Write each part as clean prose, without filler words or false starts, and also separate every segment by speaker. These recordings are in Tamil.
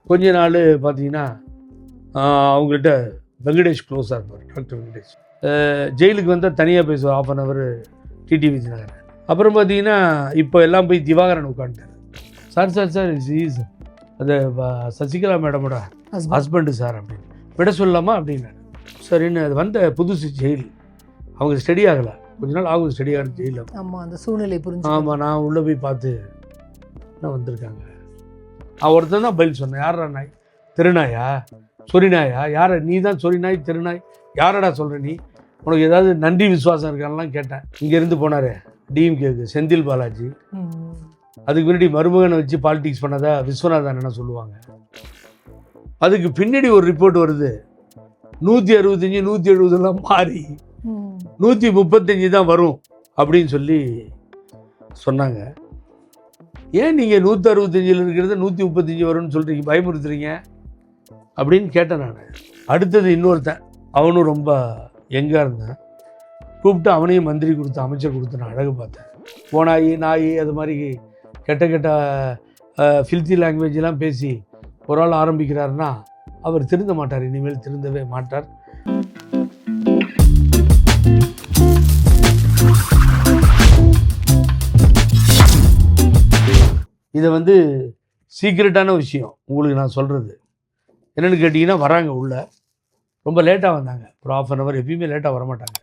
Speaker 1: கொஞ்ச நாள் பார்த்தீங்கன்னா அவங்கள்ட்ட வெங்கடேஷ் க்ளோஸாக இருப்பார், டாக்டர் வெங்கடேஷ். ஜெயிலுக்கு வந்தால் தனியாக பேசுவார், 1/2 hour டிடி விஜயநகர். அப்புறம் பார்த்தீங்கன்னா இப்போ எல்லாம் போய் திவாகரன் உட்காந்துட்டார். சார் இஸ் அது சசிகலா மேடமோட ஹஸ்பண்டு சார் அப்படின்னு விட சொல்லலாமா அப்படின்னு. சரின்னு அது வந்த புதுசு ஜெயில், அவங்க ஸ்டடி ஆகலை, கொஞ்ச நாள் ஆகும் ஸ்டடி ஆகிற ஜெயிலில்.
Speaker 2: ஆமாம், அந்த சூழ்நிலை புரிஞ்சு.
Speaker 1: ஆமாம், நான் உள்ளே போய் பார்த்து என்ன வந்திருக்காங்க. ஒருத்தன் தான் பதில் சொன்னேன், யாரா நாய், திருநாயா, சொரிநாயா, யாரை நீ தான் சொரிநாய் திருநாய், யாரடா சொல்கிற நீ, உனக்கு ஏதாவது நன்றி விசுவாசம் இருக்கான்லாம் கேட்டேன். இங்கேருந்து போனார் டிஎம்கேக்கு செந்தில் பாலாஜி. அதுக்கு முன்னாடி மருமகனை வச்சு பாலிடிக்ஸ் பண்ணதா விஸ்வநாதன் என்ன சொல்லுவாங்க. அதுக்கு பின்னாடி ஒரு ரிப்போர்ட் வருது, 165 170 மாறி 135 தான் வரும் அப்படின்னு சொல்லி சொன்னாங்க. ஏன் நீங்கள் 165 இருக்கிறத 135 வரும்னு சொல்கிறீங்க, பயமுறுத்துறீங்க அப்படின்னு கேட்டேன் நான். அடுத்தது இன்னொருத்தன், அவனும் ரொம்ப யங்காக இருந்தான், கூப்பிட்டு அவனையும் மந்திரி கொடுத்து அமைச்சர் கொடுத்து நான் அழகு பார்த்தேன். போனாயி நாய் அது மாதிரி கெட்ட ஃபில்த்தி லாங்குவேஜெலாம் பேசி ஒரு ஆள் ஆரம்பிக்கிறாருன்னா அவர் திருந்த மாட்டார், இனிமேல் திருந்தவே மாட்டார். இதை சீக்ரெட்டான விஷயம் உங்களுக்கு நான் சொல்கிறது என்னென்னு கேட்டிங்கன்னா, வராங்க உள்ளே, ரொம்ப லேட்டாக வந்தாங்க, ஒரு 1/2 hour, எப்பயுமே லேட்டாக வரமாட்டாங்க.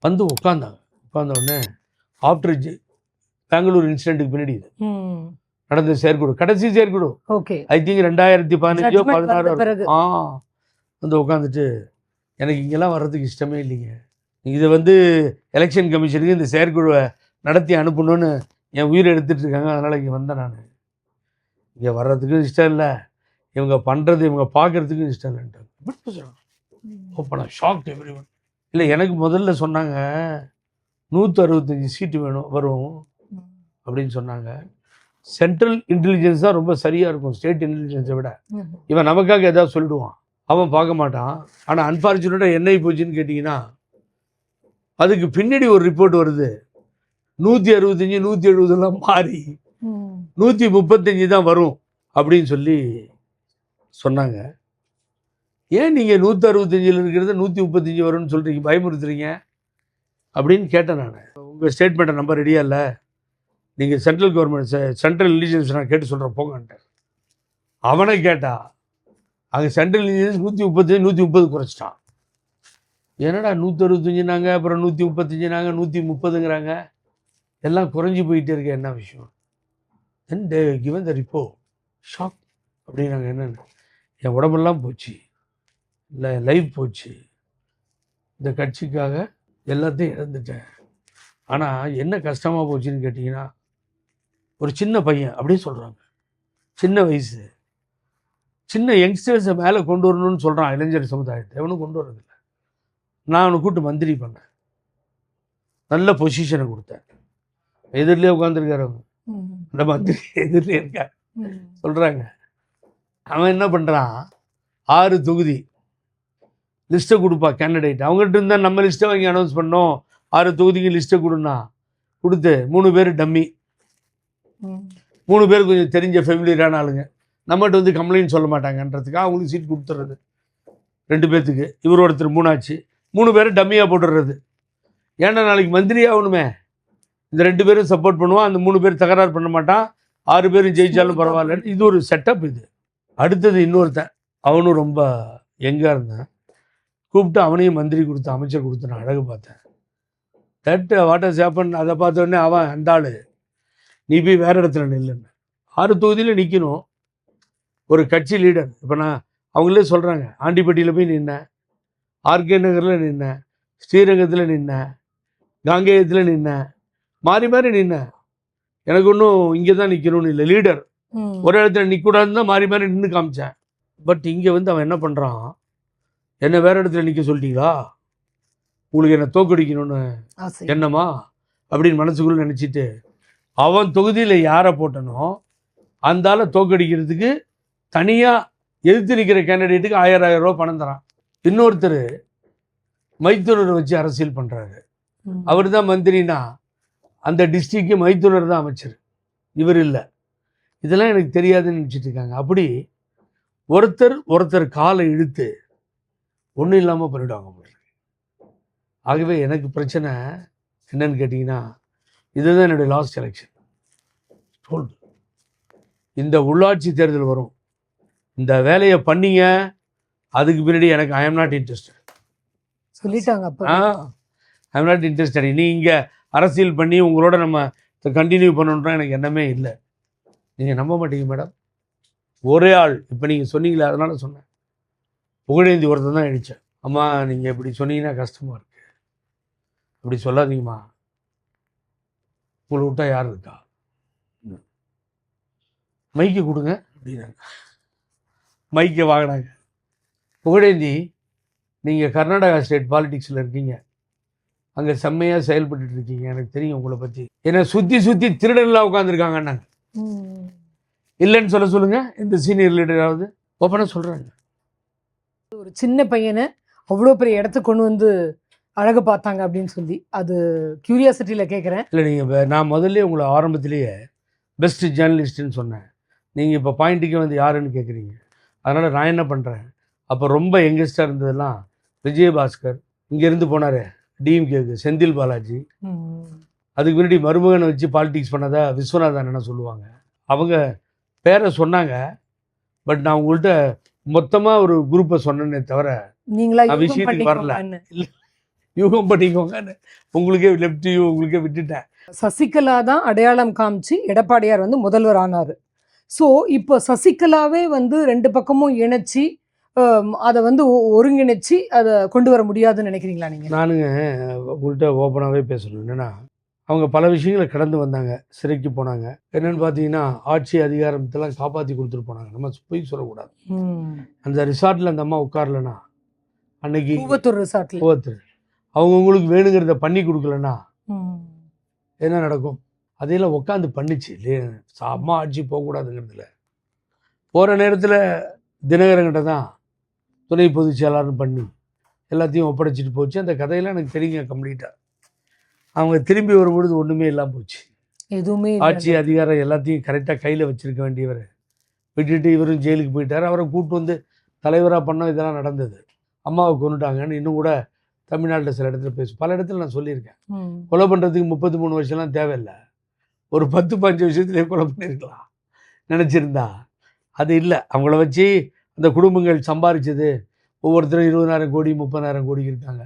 Speaker 1: வந்து உட்காந்தவுடனே ஆஃப்டர் பெங்களூர் இன்சிடென்ட்டுக்கு பின்னாடி இது நடந்த செயற்குழு, கடைசி செயற்குழு, ஐ திங்க் 2015 16 வந்து உட்காந்துட்டு, எனக்கு இங்கெல்லாம் வர்றதுக்கு இஷ்டமே இல்லைங்க, இதை எலெக்ஷன் கமிஷனுக்கு இந்த செயற்குழுவை நடத்தி அனுப்பணும்னு என் உயிரை எடுத்துகிட்டு இருக்காங்க, அதனால் இங்கே வந்தேன். நான் இங்கே வர்றதுக்கும் இஷ்டம் இல்லை, இவங்க பண்ணுறது இவங்க பார்க்குறதுக்கும் இஷ்டம் இல்லைன்ட்டு ஓப்பனா ஷாக் எவ்ரி ஒன். இல்லை, எனக்கு முதல்ல சொன்னாங்க 165 சீட்டு வரும் அப்படின்னு சொன்னாங்க. சென்ட்ரல் இன்டெலிஜென்ஸ் தான் ரொம்ப சரியாக இருக்கும் ஸ்டேட் இன்டெலிஜென்ஸை விட. இவன் நமக்காக ஏதாவது சொல்லிடுவான், அவன் பார்க்க மாட்டான். ஆனால் அன்ஃபார்ச்சுனேட்டாக என்ன போச்சுன்னு கேட்டிங்கன்னா, அதுக்கு பின்னாடி ஒரு ரிப்போர்ட் வருது, 165 170 மாறி 135 தான் வரும் அப்படின்னு சொல்லி சொன்னாங்க. ஏன் நீங்கள் 165 இருக்கிறத 135 வரும்னு சொல்கிறீங்க, பயமுறுத்துறீங்க அப்படின்னு கேட்டேன் நான். உங்கள் ஸ்டேட்மெண்ட்டை நம்ப ரெடியாக இல்லை, நீங்கள் சென்ட்ரல் கவர்மெண்ட் சென்ட்ரல் இன்டெலிஜென்ஸ் நான் கேட்டு சொல்கிறேன் போங்கன்ட்டேன். அவனை கேட்டா அங்கே சென்ட்ரல் இன்டெலிஜென்ஸ் 135 130 குறைச்சிட்டான். என்னடா 165 அப்புறம் 135 130ங்கிறாங்க, எல்லாம் குறைஞ்சி போயிட்டே இருக்க, என்ன விஷயம்? Then they given the report, shock அப்படின்னாங்க. என்னென்னு, என் உடம்பெல்லாம் போச்சு, இல்லை லைஃப் போச்சு, இந்த கட்சிக்காக எல்லாத்தையும் இழந்துட்டேன். ஆனால் என்ன கஷ்டமாக போச்சுன்னு கேட்டிங்கன்னா, ஒரு சின்ன பையன் அப்படியே சொல்கிறாங்க, சின்ன வயசு, சின்ன யங்ஸ்டர்ஸை மேலே கொண்டு வரணும்னு சொல்கிறான், இளைஞர் சமுதாயத்தை எவனும் கொண்டு வரதில்லை. நான் அவனை கூப்பிட்டு மந்திரி பண்ணேன், நல்ல பொசிஷனை கொடுத்தேன். எதிரிலே உட்காந்துருக்காரு அவங்க, அந்த மந்திரி எதிரிலே இருக்கார். சொல்கிறாங்க, அவன் என்ன பண்ணுறான், 6 தொகுதி லிஸ்ட்டை கொடுப்பா கேண்டிடேட், அவங்ககிட்ட இருந்தால் நம்ம லிஸ்ட்டை வாங்கி அனௌன்ஸ் பண்ணோம், 6 தொகுதிக்கு லிஸ்ட்டை கொடுன்னா கொடுத்து 3 பேர் டம்மி, 3 பேர் கொஞ்சம் தெரிஞ்ச ஃபெமிலியரான ஆளுங்க, நம்மகிட்ட கம்ப்ளைண்ட் சொல்ல மாட்டாங்கன்றதுக்காக அவங்களுக்கு சீட் கொடுத்துட்றது. 2 பேர்த்துக்கு, இவர் ஒருத்தர் 3 ஆச்சு, 3 பேரை டம்மியாக போட்டுடுறது. ஏன்னா நாளைக்கு மந்திரி ஆகணுமே, இந்த 2 பேரும் சப்போர்ட் பண்ணுவான், அந்த 3 பேர் தகராறு பண்ண மாட்டான், 6 பேரும் ஜெயிச்சாலும் பரவாயில்ல. இது ஒரு செட்டப் இது. அடுத்தது இன்னொருத்தன், அவனும் ரொம்ப யங்காக இருந்தான், கூப்பிட்டு அவனையும் மந்திரி கொடுத்து அமைச்சர் கொடுத்து நான் அழகு பார்த்தேன். தட் வாட் ஹஸ் ஹேப்பன், அதை பார்த்தோடனே அவன் அந்த ஆள், நீ போய் வேறு இடத்துல நில்லுன்னு. 6 தொகுதியில் நிற்கணும் ஒரு கட்சி லீடர். இப்போ நான் அவங்களே சொல்கிறாங்க, ஆண்டிப்பட்டியில் போய் நின்னேன், ஆர்கே நகரில் நின்னேன், ஸ்ரீரங்கத்தில் நின்னேன், காங்கேயத்தில் நின்னேன், மாறி மாறி நின்னேன். எனக்கு ஒன்றும் இங்கே தான் நிற்கணும்னு இல்லை, லீடர் ஒரு இடத்துல நிற்கக்கூடாதுன்னு தான் மாறி மாறி நின்று காமிச்சேன். பட் இங்கே அவன் என்ன பண்ணுறான், என்னை வேறு இடத்துல நிற்க சொல்லிட்டீங்களா, உங்களுக்கு என்னை தோக்கடிக்கணும்னு என்னம்மா அப்படின்னு மனசுக்குள்ளே நினச்சிட்டு, அவன் தொகுதியில் யாரை போட்டனோ அந்த ஆளை தோக்கடிக்கிறதுக்கு தனியாக எதிர்த்து நிற்கிற கேண்டிடேட்டுக்கு 1000 ரூபா பணம் தரான். இன்னொருத்தர் மைத்துனரை வச்சு அரசியல் பண்ணுறாரு, அவர் தான் மந்திரினா அந்த டிஸ்ட்ரிக்டு மைத்துனர் தான் அமைச்சர், இவர் இல்லை. இதெல்லாம் எனக்கு தெரியாதுன்னு நினச்சிட்டு இருக்காங்க. அப்படி ஒருத்தர் காலை இழுத்து ஒன்றும் இல்லாமல் பண்ணிவிடுவாங்க போல. ஆகவே எனக்கு பிரச்சனை என்னன்னு கேட்டிங்கன்னா, இதுதான் என்னுடைய லாஸ்ட் எலெக்ஷன். டோல்டு இந்த உள்ளாட்சி தேர்தல் வரும், இந்த வேலையை பண்ணீங்க, அதுக்கு பின்னாடி எனக்கு ஐ எம் நாட் இன்ட்ரெஸ்டட்
Speaker 2: சொல்லிட்டாங்க. அப்போ
Speaker 1: ஐ எம் நாட் இன்ட்ரெஸ்டட். நீ இங்கே அரசியல் பண்ணி உங்களோட நம்ம கண்டினியூ பண்ணணுன்ற எனக்கு எண்ணமே இல்லை. நீங்கள் நம்ப மாட்டீங்க மேடம், ஒரே ஆள் இப்போ நீங்கள் சொன்னீங்களே அதனால சொன்னேன். புகழேந்தி ஒருத்தர் தான் எழுச்சேன். அம்மா நீங்கள் இப்படி சொன்னீங்கன்னா கஷ்டமாக இருக்கு, அப்படி சொல்லாதீங்கம்மா, உங்களை விட்டா யார் இருக்கா, மைக்கு கொடுங்க அப்படின்னாங்க. மைக்கை வாங்கினாங்க. புகழேந்தி நீங்கள் கர்நாடகா ஸ்டேட் பாலிடிக்ஸில் இருக்கீங்க, அங்கே செம்மையாக செயல்பட்டு இருக்கீங்க, எனக்கு தெரியும் உங்களை பற்றி. என்னை சுற்றி திருடன்லாம் உட்காந்துருக்காங்கன்னாங்க. இல்லைன்னு சொல்லுங்கள், இந்த சீனியர் லீடராவது ஓப்பனாக சொல்கிறாங்க.
Speaker 2: ஒரு சின்ன பையனை அவ்வளோ பெரிய இடத்துக்கு கொண்டு வந்து அழகு பார்த்தாங்க அப்படின்னு சொல்லி, அது கியூரியாசிட்டியில் கேட்குறேன்.
Speaker 1: இல்லை நீங்கள் நான் முதல்ல உங்களை ஆரம்பத்திலேயே பெஸ்ட் ஜேர்னலிஸ்ட்டுன்னு சொன்னேன். நீங்கள் இப்போ பாயிண்ட்டுக்கே வந்து யாருன்னு கேட்குறீங்க. அதனால் நான் என்ன பண்ணுறேன், அப்போ ரொம்ப யங்கஸ்டாக இருந்ததெல்லாம் விஜயபாஸ்கர், இங்கேருந்து போனார் டிஎம்கேக்கு செந்தில் பாலாஜி, அதுக்கு முன்னாடி மருமகனை வச்சு பாலிடிக்ஸ் பண்ணதா விஸ்வநாதன் என்ன சொல்லுவாங்க, அவங்க பேரை சொன்னாங்க. பட் நான் உங்கள்கிட்ட மொத்தமாக ஒரு குரூப்பை சொன்னேன்னே தவிர
Speaker 2: நீங்களா
Speaker 1: விஷயத்துக்கு வரல. இல்லை யூகம் பண்ணிக்கோங்க, உங்களுக்கே லெஃப்ட் யூ உங்களுக்கே விட்டுட்டேன்.
Speaker 2: சசிகலா தான் அடையாளம் காமிச்சு எடப்பாடியார் வந்து முதல்வர் ஆனார். ஸோ இப்போ சசிகலாவே வந்து ரெண்டு பக்கமும் இணைச்சி அதை வந்து ஒருங்கிணைச்சி அதை கொண்டு வர முடியாதுன்னு நினைக்கிறீங்களா நீங்கள்?
Speaker 1: நானுங்க உங்கள்கிட்ட ஓப்பனாகவே பேசணும். என்னென்னா, அவங்க பல விஷயங்களை கடந்து வந்தாங்க, சிறைக்கு போனாங்க. என்னென்னு பார்த்தீங்கன்னா, ஆட்சி அதிகாரத்தெல்லாம் காப்பாற்றி கொடுத்துட்டு போனாங்க. நம்ம போய் சொல்லக்கூடாது. அந்த ரிசார்ட்டில் அந்த அம்மா உட்காரலன்னா, அன்னைக்கு
Speaker 2: கூவத்தூர் ரிசார்ட்டில்
Speaker 1: அவங்கவுங்களுக்கு வேணுங்கிறத பண்ணி கொடுக்கலன்னா என்ன நடக்கும்? அதையெல்லாம் உட்காந்து பண்ணிச்சு இல்லையே. அம்மா ஆட்சி போகக்கூடாதுங்கிறதுல போகிற நேரத்தில் தினகரங்கிட்ட தான் துணை பொதுச் செயலாளர்னு பண்ணி எல்லாத்தையும் ஒப்படைச்சிட்டு போச்சு. அந்த கதையெல்லாம் எனக்கு தெரியுங்க கம்ப்ளீட்டாக. அவங்க திரும்பி வரும்பொழுது ஒன்றுமே இல்லாமல் போச்சு.
Speaker 2: எதுவுமே
Speaker 1: ஆட்சி அதிகாரம் எல்லாத்தையும் கரெக்டாக கையில் வச்சுருக்க வேண்டியவர் விட்டுட்டு இவரும் ஜெயிலுக்கு போயிட்டார். அவரை கூப்பிட்டு வந்து தலைவராக பண்ணோம். இதெல்லாம் நடந்தது. அம்மாவை கொண்டுட்டாங்கன்னு இன்னும் கூட தமிழ்நாட்டில் சில இடத்துல பல இடத்துல நான் சொல்லியிருக்கேன். கொலை பண்ணுறதுக்கு 33 வருஷம்லாம் தேவையில்லை, ஒரு 10-15 வருஷத்துலேயே கொலை பண்ணியிருக்கலாம் நினச்சிருந்தா. அது இல்லை. அவங்கள வச்சு அந்த குடும்பங்கள் சம்பாதிச்சது ஒவ்வொருத்தரும் 20,000 கோடி 30,000 கோடி இருக்காங்க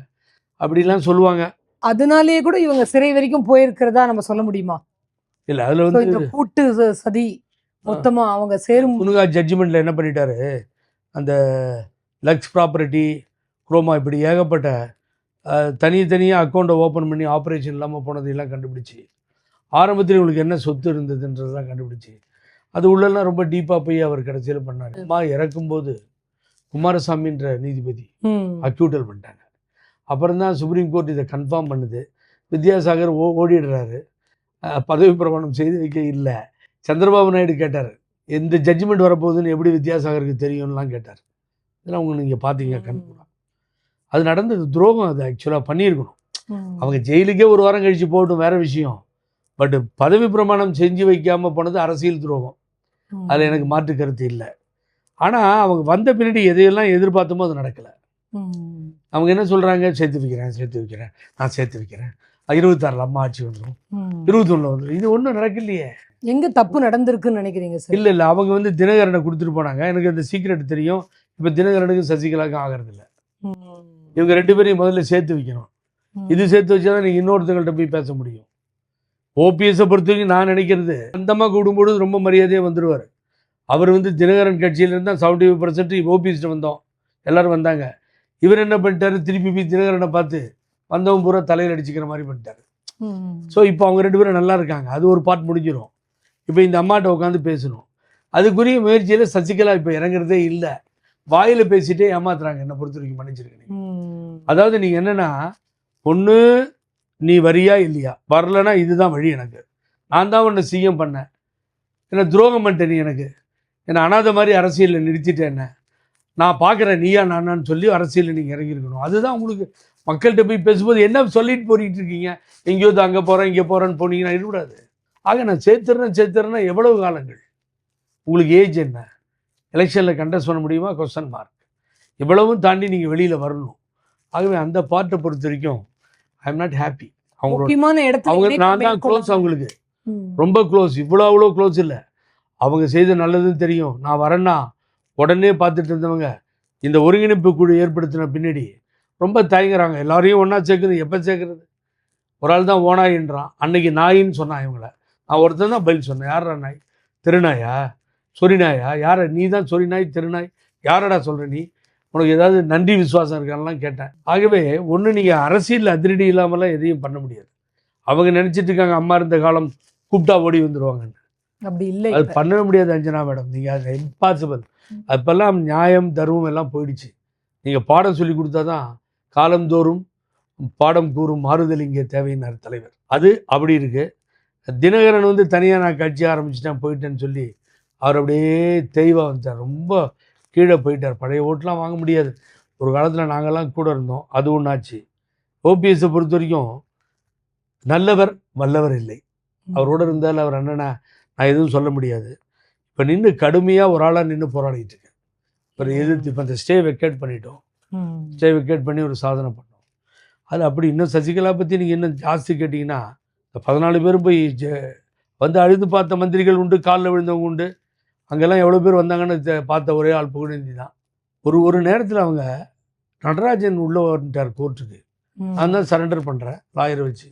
Speaker 1: அப்படிலாம் சொல்லுவாங்க.
Speaker 2: அதனாலேயே கூட இவங்க சிறை வரைக்கும் போயிருக்கிறதா நம்ம சொல்ல முடியுமா?
Speaker 1: இல்லை, அதில் வந்து
Speaker 2: கூட்டு சதி மொத்தமாக அவங்க சேரும்.
Speaker 1: புனுகா ஜட்ஜ்மெண்ட்டில் என்ன பண்ணிட்டாரு, அந்த லக்ஸ் ப்ராப்பர்ட்டி குரோமா இப்படி ஏகப்பட்ட தனித்தனியாக அக்கௌண்ட்டை ஓப்பன் பண்ணி ஆப்ரேஷன் இல்லாமல் போனதையெல்லாம் கண்டுபிடிச்சி, ஆரம்பத்தில் இவங்களுக்கு என்ன சொத்து இருந்ததுன்றதெல்லாம் கண்டுபிடிச்சி, அது உள்ளெல்லாம் ரொம்ப டீப்பாக போய் அவர் கடைசியில் பண்ணார். அம்மா இறக்கும்போது குமாரசாமின்ற நீதிபதி அக்யூட்டல் பண்ணிட்டாங்க. அப்புறம் தான் சுப்ரீம் கோர்ட் இதை கன்ஃபார்ம் பண்ணுது. வித்யாசாகர் ஓடிடுறாரு, பதவி பிரமாணம் செய்து வைக்க இல்லை. சந்திரபாபு நாயுடு கேட்டார், எந்த ஜட்ஜ்மெண்ட் வரப்போகுதுன்னு எப்படி வித்யாசாகருக்கு தெரியும்லாம் கேட்டார். இதெல்லாம் உங்களுக்கு நீங்கள் பார்த்தீங்க கண்கூடா. அது நடந்தது துரோகம். அது ஆக்சுவலாக பண்ணியிருக்கணும். அவங்க ஜெயிலுக்கே ஒரு வாரம் கழித்து போகட்டும், வேறு விஷயம். பட் பதவி பிரமாணம் செஞ்சு வைக்காமல் போனது அரசியல் துரோகம். அதில் எனக்கு மாற்று கருத்து இல்லை. ஆனால் அவங்க வந்த பின்னாடி எதையெல்லாம் எதிர்பார்த்தமோ அது நடக்கலை. அவங்க என்ன சொல்கிறாங்க, சேர்த்து வைக்கிறேன், நான் சேர்த்து வைக்கிறேன், 26 அம்மா ஆட்சி வந்துடும், 21 வந்துடும். இது ஒன்றும் நடக்கலையே.
Speaker 2: எங்கே தப்பு நடந்திருக்குன்னு நினைக்கிறீங்க சார்?
Speaker 1: இல்லை அவங்க வந்து தினகரனை கொடுத்துட்டு போனாங்க. எனக்கு அந்த சீக்ரெட் தெரியும். இப்போ தினகரனுக்கும் சசிகலாவுக்கும் ஆகிறதில்ல. இவங்க 2 பேரையும் முதல்ல சேர்த்து வைக்கணும். இது சேர்த்து வச்சா தான் நீங்கள் இன்னொருத்தங்கள்ட்ட போய் பேச முடியும். ஓபிஎஸை பொறுத்த வரைக்கும் நான் நினைக்கிறது, அந்தமாக கூடும்போது ரொம்ப மரியாதையாக வந்துடுவார். அவர் வந்து தினகரன் கட்சியிலேருந்து தான் 75% ஓபிஎஸ்ட்டு வந்தோம், எல்லோரும் வந்தாங்க. இவர் என்ன பண்ணிட்டாரு, திருப்பி போய் தினகரனை பார்த்து வந்தவன் பூரா தலையில் அடிச்சுக்கிற மாதிரி பண்ணிட்டாரு. ஸோ இப்போ அவங்க 2 பேரும் நல்லா இருக்காங்க. அது ஒரு பார்ட் முடிஞ்சிடும். இப்போ இந்த அம்மாட்ட உட்காந்து பேசணும். அதுக்குரிய முயற்சியில் சசிகலா இப்போ இறங்குறதே இல்லை. வாயில் பேசிட்டே ஏமாத்துறாங்க. என்னை பொறுத்த வரைக்கும் மன்னிச்சிருக்கேன். அதாவது நீங்கள் என்னென்னா, ஒன்று நீ வரியா இல்லையா, வரலன்னா இதுதான் வழி, எனக்கு நான் தான் உன்னை சிஎம் பண்ணேன், என்ன துரோகம் பண்ணிட்ட நீ, எனக்கு என்னை அனாதை மாதிரி அரசியலில் நிறுத்திட்டேன், என்ன நான் பார்க்குறேன் நீயா நானான்னு சொல்லி அரசியலில் நீங்கள் இறங்கியிருக்கணும். அதுதான் உங்களுக்கு மக்கள்கிட்ட போய் பேசும்போது என்ன சொல்லிட்டு போயிட்டு இருக்கீங்க, எங்கேயோ அங்கே போகிறேன் இங்கே போகிறேன்னு போனீங்கன்னா இருக்கக்கூடாது. ஆக நான் சேர்த்துறேன்னா எவ்வளவு காலங்கள், உங்களுக்கு ஏஜ் என்ன, எலெக்ஷனில் கண்டெஸ்ட் பண்ண முடியுமா? Question mark. இவ்வளவும் தாண்டி நீங்கள் வெளியில் வரணும். ஆகவே அந்த பார்ட்டை பொறுத்த வரைக்கும் ஐ எம் நாட் ஹாப்பி. அவங்களோட
Speaker 2: முக்கியமான இடத்துல
Speaker 1: அவங்க
Speaker 2: இணைப்பை
Speaker 1: நான் தான் க்ளோஸ்,
Speaker 2: மேற்கொள்ளணும்.
Speaker 1: அவங்களுக்கு
Speaker 2: ம்.
Speaker 1: ரொம்ப க்ளோஸ். அவ்வளோ க்ளோஸ் இல்லை. அவங்க செய்த நல்லதுன்னு தெரியும். நான் வரேன்னா உடனே பார்த்துட்டு இருந்தவங்க இந்த ஒருங்கிணைப்பு குழு ஏற்படுத்தின பின்னாடி ரொம்ப தயங்குறாங்க. எல்லாரையும் ஒன்றா சேர்க்குறது எப்போ சேர்க்குறது? ஒரு ஆள் தான் ஓனாயின்றான். அன்னைக்கு நாயின்னு சொன்னான் இவங்கள. நான் ஒருத்தன் தான் பதில் சொன்னேன். யாரா நாய்? திருநாயா? சொரிநாயா? யாரை? நீ தான் சொரிநாய் திருநாய். யாரடா சொல்கிற நீ? உனக்கு ஏதாவது நன்றி விசுவாசம் இருக்கான்லாம் கேட்டேன். ஆகவே ஒன்று நீங்கள் அரசியல் அதிரடி இல்லாமலாம் எதையும் பண்ண முடியாது. அவங்க நினச்சிட்டு இருக்காங்க அம்மா இருந்த காலம் கூப்பிட்டா ஓடி வந்துடுவாங்கன்னு.
Speaker 2: அப்படி இல்லை.
Speaker 1: அது பண்ணவே முடியாது அஞ்சனா மேடம். நீங்கள் அது இம்பாசிபிள். அப்போல்லாம் நியாயம் தர்மம் எல்லாம் போயிடுச்சு. நீங்கள் பாடம் சொல்லி கொடுத்தா தான் காலந்தோறும் பாடம் கூறும் மாறுதல் இங்கே தேவையினார் தலைவர். அது அப்படி இருக்கு. தினகரன் வந்து தனியாக நான் கட்சி ஆரம்பிச்சிட்டேன் போயிட்டேன்னு சொல்லி அவர் அப்படியே தெய்வா வந்துட்டார். ரொம்ப கீழே போயிட்டார். பழைய ஓட்டெலாம் வாங்க முடியாது. ஒரு காலத்தில் நாங்கள்லாம் கூட இருந்தோம். அது ஒன்றாச்சு. ஓபிஎஸை பொறுத்த வரைக்கும் நல்லவர் வல்லவர் இல்லை. அவரோட இருந்தால் அவர் அண்ணனா நான் எதுவும் சொல்ல முடியாது. இப்போ நின்று கடுமையாக ஒரு ஆளாக நின்று போராடிட்டு இருக்கேன். ஒரு எதிர்த்து இப்போ அந்த ஸ்டே வெக்கேட் பண்ணிட்டோம். ஸ்டே வெக்கேட் பண்ணி ஒரு சாதனை பண்ணோம். அது அப்படி இன்னும் சசிகலா பற்றி நீங்கள் இன்னும் ஜாஸ்தி கேட்டிங்கன்னா இந்த 14 பேரும் போய் வந்து அழுது பார்த்த மந்திரிகள் உண்டு, காலில் விழுந்தவங்க உண்டு. அங்கெல்லாம் எவ்வளோ பேர் வந்தாங்கன்னு பார்த்த ஒரே ஆள் புகழேந்தி தான். ஒரு நேரத்தில் அவங்க நடராஜன் உள்ளே வந்துட்டார் கோர்ட்டுக்கு. நான் தான் சரண்டர் பண்ணுறேன் லாயரை வச்சு.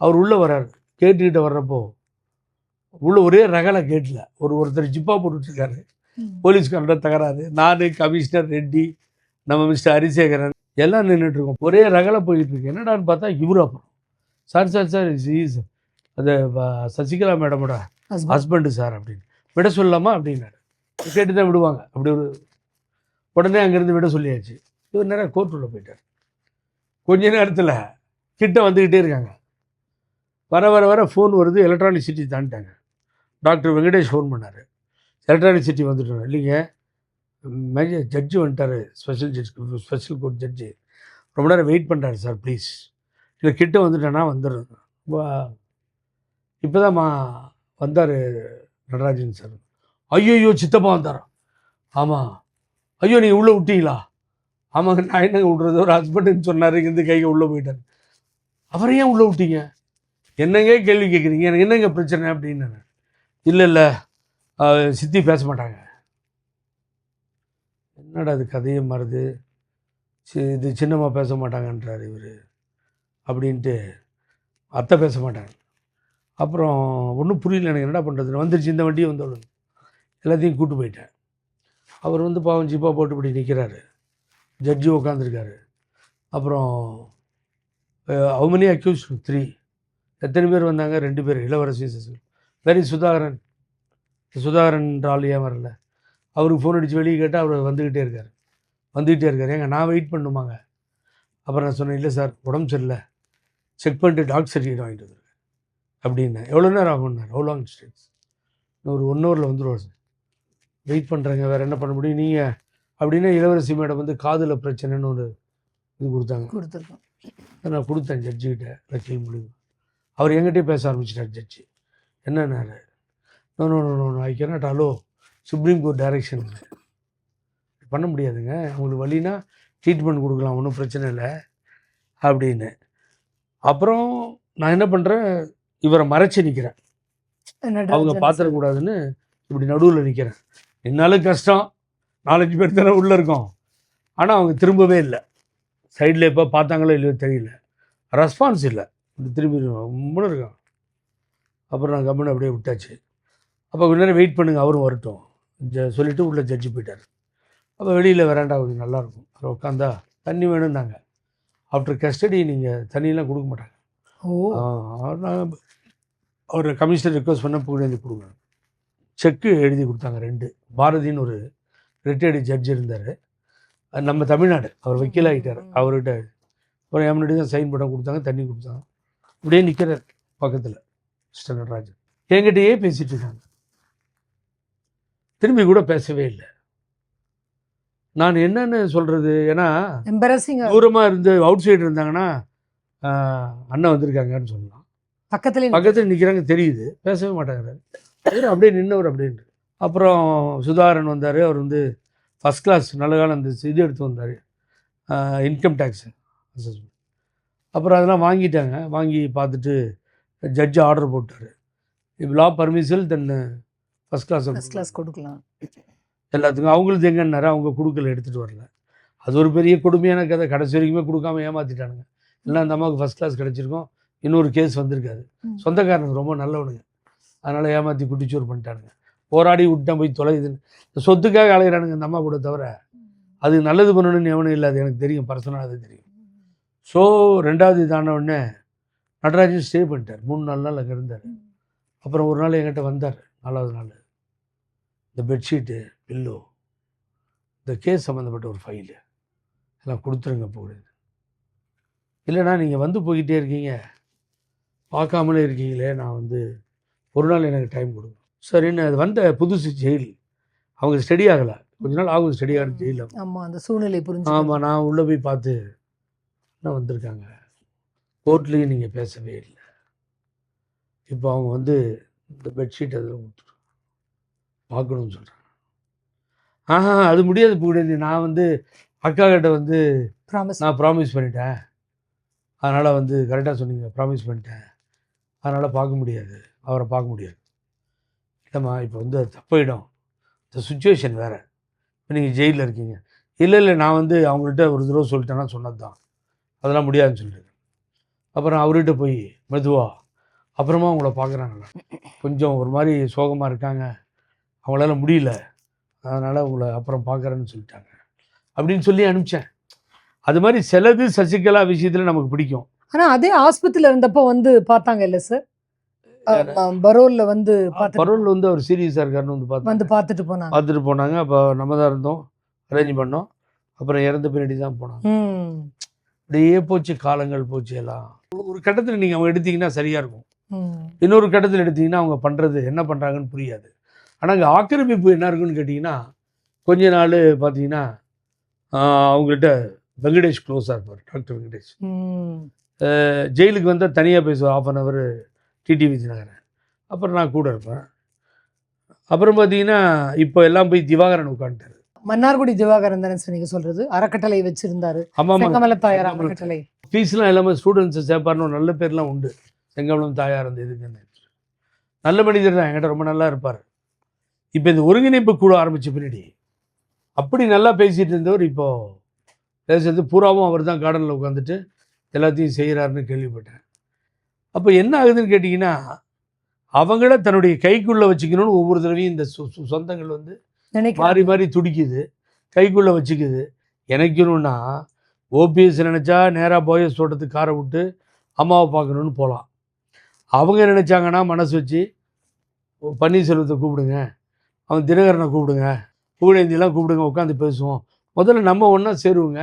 Speaker 1: அவர் உள்ளே வர்றார். கேட்டுக்கிட்ட வர்றப்போ உள்ள ஒரே ரகலை கேட்டில் ஒருத்தர் ஜிப்பா போட்டுட்ருக்காரு. போலீஸ்காரன் தகராறு. நான் கமிஷனர் ரெட்டி, நம்ம மிஸ்டர் ஹரிசேகரன் எல்லாம் நின்றுட்டுருக்கோம். ஒரே ரகலை போயிட்டுருக்கு. என்னடான்னு பார்த்தா இவரு அப்புறம் சார் இஸ் அது சசிகலா மேடமோட ஹஸ்பண்டு சார் அப்படின்னு. விட சொல்லலாமா அப்படின்னாரு. கேட்டு தான் விடுவாங்க. அப்படி ஒரு உடனே அங்கேருந்து விட சொல்லியாச்சு. இவர் நேரம் கோர்ட் உள்ள போயிட்டார். கொஞ்ச நேரத்தில் கிட்ட வந்துக்கிட்டே இருக்காங்க. வர ஃபோன் வருது. எலக்ட்ரானிக் சிட்டி தாண்டிட்டாங்க. டாக்டர் வெங்கடேஷ் ஃபோன் பண்ணார். எலக்ட்ரானிக் சிட்டி வந்துட்டோம். இல்லைங்க மேஜர் ஜட்ஜு வந்துட்டார். ஸ்பெஷல் கோர்ட் ஜட்ஜு ரொம்ப நேரம் வெயிட் பண்ணுறாரு சார் ப்ளீஸ். இல்லை கிட்ட வந்துட்டேன்னா வந்துடுறேன். இப்போ தான் வந்தார் நடராஜன் சார். ஐயோ சித்தப்பா வந்தாரா? ஆமாம். ஐயோ நீங்கள் உள்ளே விட்டீங்களா? ஆமாங்க நான் என்னங்க விட்றது, ஒரு ஹஸ்பண்டுன்னு சொன்னார். இந்த கைக்கு உள்ளே போயிட்டார். அவரை ஏன் உள்ளே விட்டீங்க? என்னங்க கேள்வி கேட்குறீங்க? எனக்கு என்னங்க பிரச்சனை அப்படின்னு. இல்லை சித்தி பேச மாட்டாங்க. என்னடா அது கதையை மாறுது. இது சின்னம்மா பேச மாட்டாங்கன்றார் இவர் அப்படின்ட்டு. அத்தை பேச மாட்டாங்க. அப்புறம் ஒன்றும் புரியல எனக்கு என்னடா பண்ணுறதுன்னு. வந்துருச்சு இந்த வண்டியை வந்தோடனே எல்லாத்தையும் கூப்பிட்டு போயிட்டேன். அவர் வந்து பாவம் ஜிப்பா போட்டு இப்படி நிற்கிறாரு. ஜட்ஜி உட்காந்துருக்காரு. அப்புறம் how many accused? 3. எத்தனை பேர் வந்தாங்க? 2 பேர். இளவரசி சசிகலா. வெரி சுதாகரன் ஆள் ஏன் வரல? அவருக்கு ஃபோன் அடித்து வெளியே கேட்டால் அவர் வந்துக்கிட்டே இருக்கார். ஏங்க நான் வெயிட் பண்ணுமாங்க? அப்புறம் நான் சொன்னேன் இல்லை சார் உடம்பு சரியில்லை, செக் பண்ணிட்டு டாக்டர் சர்டிஃபிகேட் வாங்கிட்டு வந்துருக்கேன் அப்படின்னேன். எவ்வளோ நேரம் ஆகும்னார். How long states? ஒரு 1 ஹவரில் வந்துடுவார் சார். வெயிட் பண்ணுறேங்க, வேறு என்ன பண்ண முடியும் நீங்கள் அப்படின்னா. இளவரசி மேடம் வந்து காதில் பிரச்சனைன்னு ஒரு இது கொடுத்துருக்கோம். நான் கொடுத்தேன் ஜட்ஜிக்கிட்ட வக்கீல் முடிவு. அவர் எங்கிட்டே பேச ஆரம்பிச்சிட்டார் ஜட்ஜி. என்னன்னாரு? No I cannot allow Supreme Court direction. பண்ண முடியாதுங்க, உங்களுக்கு வழினா ட்ரீட்மெண்ட் கொடுக்கலாம், ஒன்றும் பிரச்சனை இல்லை அப்படின்னு. அப்புறம் நான் என்ன பண்ணுறேன், இவரை மறைச்சி நிற்கிறேன். அவங்க பார்த்துடக்கூடாதுன்னு இப்படி நடுவில் நிற்கிறேன். என்னாலும் கஷ்டம், 4-5 பேர் தானே உள்ளே இருக்கோம். ஆனால் அவங்க திரும்பவே இல்லை. சைடில் எப்போ பார்த்தாங்களோ இல்லையோ தெரியல, ரெஸ்பான்ஸ் இல்லை. இப்படி திரும்பி ரொம்ப இருக்கான். அப்புறம் நான் கம்முன்னு அப்படியே விட்டாச்சு. அப்போ கொஞ்ச நேரம் வெயிட் பண்ணுங்கள், அவரும் வரட்டும் சொல்லிவிட்டு உள்ளே ஜட்ஜி போயிட்டார். அப்போ வெளியில் வெராண்டா கொஞ்சம் நல்லாயிருக்கும், அதை உட்காந்தா தண்ணி வேணும்னாங்க. ஆஃப்டர் கஸ்டடி நீங்கள் தண்ணியெலாம் கொடுக்க மாட்டாங்க. அவர் கமிஷனர் ரிக்வஸ்ட் பண்ண புகழேந்தி கொடுங்க. செக்கு எழுதி கொடுத்தாங்க 2. பாரதின்னு ஒரு ரிட்டையர்டு ஜட்ஜ் இருந்தார், நம்ம தமிழ்நாடு. அவர் வக்கீலாகிட்டார். அவர்கிட்ட ஒரு முன்னாடி தான் சைன் பண்ண கொடுத்தாங்க, தண்ணி கொடுத்தாங்க. இப்படியே நிற்கிறார் பக்கத்தில் மிஸ்டர் நடராஜன். என்கிட்டயே பேசிகிட்டு இருக்காங்க, திரும்பி கூட பேசவே இல்லை. நான் என்னன்னு சொல்கிறது, ஏன்னா தூரமாக இருந்து அவுட் சைடு இருந்தாங்கன்னா அண்ணன் வந்திருக்காங்கன்னு சொல்லலாம். பக்கத்தில் நிற்கிறாங்க தெரியுது, பேசவே மாட்டாங்கிறாரு. அப்படியே நின்னவர் அப்படின்ட்டு அப்புறம் சுதாகரன் வந்தார். அவர் வந்து ஃபஸ்ட் கிளாஸ் நல்ல காலம் அந்த இது எடுத்து வந்தார், இன்கம் டேக்ஸு அசஸ்மெண்ட். அப்புறம் அதெல்லாம் வாங்கிட்டாங்க. வாங்கி பார்த்துட்டு ஜட்ஜு ஆர்டர் போட்டார், இப்போ லா பர்மிஷன் தென் ஃபஸ்ட் கிளாஸ்
Speaker 2: கொடுக்கலாம்
Speaker 1: எல்லாத்துக்கும். அவங்களுக்கு எங்கன்னாரு, அவங்க கொடுக்கல, எடுத்துகிட்டு வரல. அது ஒரு பெரிய கொடுமையான கதை. கடைசி வரைக்குமே கொடுக்காம ஏமாற்றிட்டானுங்க. இல்லைன்னா அந்த அம்மாவுக்கு ஃபஸ்ட் கிளாஸ் கிடச்சிருக்கும், இன்னொரு கேஸ் வந்திருக்காது. சொந்தக்காரனுக்கு ரொம்ப நல்லவனுங்க, அதனால் ஏமாற்றி குட்டிச்சோறு பண்ணிட்டானுங்க. போராடி விட்டேன் போய் தொலைதுன்னு. இந்த சொத்துக்காக அலையிறானுங்க இந்த அம்மா கூட, தவிர அது நல்லது பண்ணணும்னு எவனும் இல்லை. அது எனக்கு தெரியும், பர்சனலாக அது தெரியும். ஸோ 2வது இதான உடனே நடராஜன் ஸ்டே பண்ணிட்டார். 3-4 நாள் அங்கே இருந்தார். அப்புறம் ஒரு நாள் என்கிட்ட வந்தார். 4வது நாள் இந்த பெட்ஷீட்டு, பில்லோ, இந்த கேஸ் சம்மந்தப்பட்ட ஒரு ஃபைலு எல்லாம் கொடுத்துருங்க போகுது. இல்லைண்ணா நீங்கள் வந்து போய்கிட்டே இருக்கீங்க, பார்க்காமலே இருக்கீங்களே, நான் வந்து ஒரு நாள் எனக்கு டைம் கொடுங்க. சரின்னு அது வந்த புதுசு ஜெயில், அவங்க ஸ்டடி ஆகலை, கொஞ்ச நாள் ஆகும் ஸ்டடி ஆகிற ஜெயிலில்.
Speaker 2: ஆமாம், அந்த சூழ்நிலை புரிஞ்சு.
Speaker 1: ஆமாம், நான் உள்ளே போய் பார்த்து என்ன வந்திருக்காங்க, கோர்ட்லேயும் நீங்கள் பேசவே இல்லை, இப்போ அவங்க வந்து இந்த பெட்ஷீட் அதில் கொடுத்துரு பார்க்கணும்னு சொல்கிறாங்க. அது முடியாது போகுது. நான் வந்து அக்கா கிட்ட வந்து நான் ப்ராமிஸ் பண்ணிட்டேன், அதனால் வந்து கரெக்டாக சொன்னீங்க, ப்ராமிஸ் பண்ணிட்டேன், அதனால் பார்க்க முடியாது, அவரை பார்க்க முடியாது. இல்லைம்மா இப்போ வந்து அது தப்பாயிடும், இந்த சுச்சுவேஷன் வேறு, இப்போ நீங்கள் ஜெயிலில் இருக்கீங்க. இல்லை நான் வந்து அவங்கள்ட்ட ஒரு தடவை சொல்லிட்டேன்னா சொன்னது தான், அதெல்லாம் முடியாதுன்னு சொல்லிட்டு. அப்புறம் அவர்கிட்ட போய் மெதுவாக அப்புறமா அவங்கள பார்க்குறாங்களா, கொஞ்சம் ஒரு மாதிரி சோகமாக இருக்காங்க, அவங்களால முடியல, அதனால் உங்களை அப்புறம் பார்க்குறேன்னு சொல்லிட்டாங்க அப்படின்னு சொல்லி அனுப்பிச்சேன். அது மாதிரி சிலது சசிகலா விஷயத்தில் நமக்கு பிடிக்கும்.
Speaker 2: ஆனால் அதே ஆஸ்பத்திரியில் இருந்தப்போ வந்து பார்த்தாங்க இல்லை சார், பரோலில் வந்து
Speaker 1: பரோலில் வந்து அவர் சீரியஸாக இருக்காருன்னு வந்து பார்த்துட்டு போனாங்க. அப்போ நம்ம தான் இருந்தோம், அரேஞ்ச் பண்ணோம். அப்புறம் இறந்த பின்னாடி தான் போனாங்க. அப்படியே போச்சு, காலங்கள் போச்சு எல்லாம். ஒரு கட்டத்தில் நீங்கள் அவங்க எடுத்தீங்கன்னா சரியாக இருக்கும், இன்னொரு கட்டத்தில் எடுத்தீங்கன்னா அவங்க பண்ணுறது என்ன பண்ணுறாங்கன்னு புரியாது. ஆனால் அங்கே ஆக்கிரமிப்பு என்ன இருக்குன்னு கேட்டிங்கன்னா, கொஞ்ச நாள் பார்த்தீங்கன்னா அவங்கள்ட்ட வெங்கடேஷ் க்ளோஸாக இருப்பார், டாக்டர் வெங்கடேஷ். ஜெயிலுக்கு வந்தால் தனியாக பேசுவார், 1/2 hour டிடி விஜயநகரன். அப்புறம் நான் கூட இருப்பேன். அப்புறம் பார்த்தீங்கன்னா இப்போ எல்லாம் போய் திவாகரன் உட்காந்துட்டார்.
Speaker 2: மன்னார்குடி திவாகரன் தானே சார் நீங்கள் சொல்கிறது? அறக்கட்டளை வச்சுருந்தாரு. செங்கமலம் தாயார் அறக்கட்டளை.
Speaker 1: ஃபீஸ்லாம் எல்லாமே ஸ்டூடெண்ட்ஸை சேர்ப்பார்னு நல்ல பேர்லாம் உண்டு. செங்கமலம் தாயார் அந்த இதுக்குன்னு நல்ல மனிதர் தான், என்கிட்ட ரொம்ப நல்லா இருப்பார். இப்போ இந்த ஒருங்கிணைப்பு குழு ஆரம்பித்த பின்னாடி அப்படி நல்லா பேசிகிட்டு இருந்தவர் இப்போது பேசுறது பூராவும் அவர் தான் கார்டனில் உட்காந்துட்டு எல்லாத்தையும் செய்கிறாருன்னு கேள்விப்பட்டேன். அப்போ என்ன ஆகுதுன்னு கேட்டிங்கன்னா, அவங்கள தன்னுடைய கைக்குள்ளே வச்சுக்கணும்னு ஒவ்வொரு தடவையும் இந்த சொந்தங்கள் வந்து மாறி மாறி துடிக்குது, கைக்குள்ளே வச்சுக்குது. எனக்குன்னா ஓபிஎஸ் நினச்சா நேராக போயஸ் தோட்டத்துக்கு காரை விட்டு அம்மாவை பார்க்கணுன்னு போகலாம். அவங்க நினச்சாங்கன்னா மனசு வச்சு பன்னீர்செல்வத்தை கூப்பிடுங்க, அவன் தினகரனை கூப்பிடுங்க, புகழேந்தியெல்லாம் கூப்பிடுங்க, உட்காந்து பேசுவோம், முதல்ல நம்ம ஒன்றா சேருவோங்க,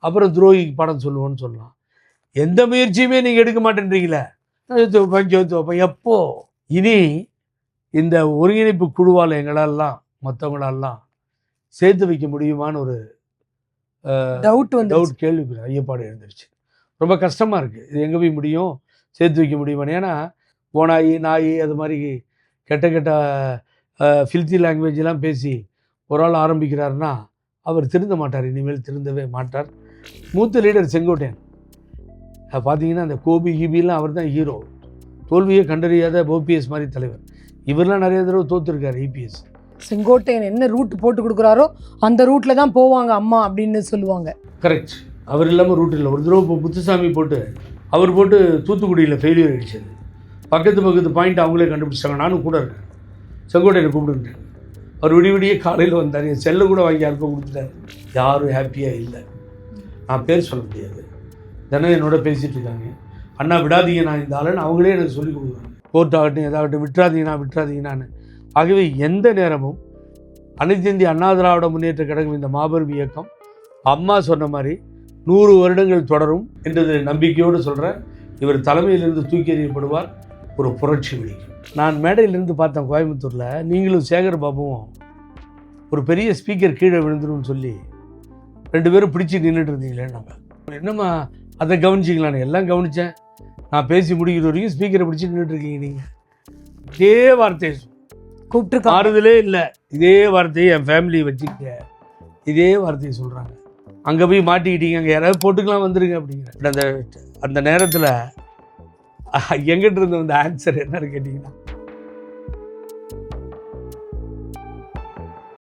Speaker 1: அப்புறம் துரோகிக்கு படம் சொல்லுவோன்னு சொல்லலாம். எந்த முயற்சியுமே நீங்கள் எடுக்க மாட்டேன்றீங்களே. எப்போ இனி இந்த ஒருங்கிணைப்பு குழுவால் எங்களெல்லாம் மற்றவங்களெல்லாம் சேர்த்து வைக்க முடியுமான்னு ஒரு டவுட் கேள்வி ஐயப்பாடு எழுந்துருச்சு. ரொம்ப கஷ்டமாக இருக்குது. இது எங்கே போய் முடியும், சேர்த்து வைக்க முடியுமான்னு. ஏன்னா ஓனாயி நாய் அது மாதிரி கெட்ட ஃபில்த்தி லாங்குவேஜெலாம் பேசி ஒரு ஆள் ஆரம்பிக்கிறாருன்னா அவர் திருந்த மாட்டார், இனிமேல் திருந்தவே மாட்டார். மூத்த லீடர் செங்கோட்டையன் பார்த்தீங்கன்னா அந்த கோபி ஹிபிலாம் அவர் தான் ஹீரோ. தோல்வியை கண்டறியாத ஓபிஎஸ் மாதிரி தலைவர். இவரெலாம் நிறைய தடவை தோற்றுருக்கார். இபிஎஸ்
Speaker 2: செங்கோட்டையன் என்ன ரூட் போட்டு கொடுக்குறாரோ அந்த ரூட்டில் தான் போவாங்க அம்மா அப்படின்னு சொல்லுவாங்க.
Speaker 1: கரெக்ட். அவர் இல்லாமல் ரூட் இல்லை. ஒரு தடவை இப்போ புத்துசாமி போட்டு அவர் போட்டு தூத்துக்குடியில் ஃபெயிலியர் ஆகிடுச்சது. பக்கத்து பாயிண்ட் அவங்களே கண்டுபிடிச்சிட்டாங்க. நானும் கூட இருக்கேன். செங்கோட்டையனை கூப்பிடுட்டேன். அவர் விடிய காலையில் வந்தார். என் செல்லை கூட வாங்கி யாருக்கும் கொடுத்துட்டாரு. யாரும் ஹாப்பியாக இல்லை. நான் பேர் சொல்ல முடியாது. தினம் என்னோட பேசிகிட்டு இருக்காங்க. அண்ணா விடாதீங்க, நான் இந்த ஆளுன்னு அவங்களே எனக்கு சொல்லிக் கொடுக்குறாங்க. கோர்ட் ஆகட்டும் எதாகட்டும், விட்டுறாதீங்கன்னான்னு. ஆகவே எந்த நேரமும் அனைத்து இந்திய அண்ணா திராவிட முன்னேற்ற கழகம் இந்த மாபெரும் இயக்கம் அம்மா சொன்ன மாதிரி 100 வருடங்கள் தொடரும் என்றது நம்பிக்கையோடு சொல்கிறேன். இவர் தலைமையிலிருந்து தூக்கி எறியப்படுவார், ஒரு புரட்சி வெடிக்கும். நான் மேடையிலிருந்து பார்த்தேன் கோயம்புத்தூரில், நீங்களும் சேகர் பாபுவும் ஒரு பெரிய ஸ்பீக்கர் கீழே விழுந்துருன்னு சொல்லி 2 பேரும் பிடிச்சி நின்றுட்டு இருந்தீங்களே. நம்ம என்னம்மா அதை கவனிச்சிங்களான்னு எல்லாம் கவனித்தேன். நான் பேசி முடிக்கிற வரைக்கும் ஸ்பீக்கரை பிடிச்சி நின்றுட்டுருக்கீங்க நீங்கள். இதே வார்த்தை
Speaker 2: கூப்பிட்டுருக்காங்க.
Speaker 1: மாறுதலே இல்லை. இதே வார்த்தையை என் ஃபேமிலியை வச்சுக்க, இதே வார்த்தையை சொல்கிறாங்க. அங்கே போய் மாட்டிக்கிட்டீங்க, அங்கே யாராவது போட்டுக்கலாம் வந்துருங்க அப்படிங்கிற அந்த நேரத்தில் எங்கிட்ட இருந்த அந்த ஆன்சர் என்னன்னு கேட்டிங்கன்னா,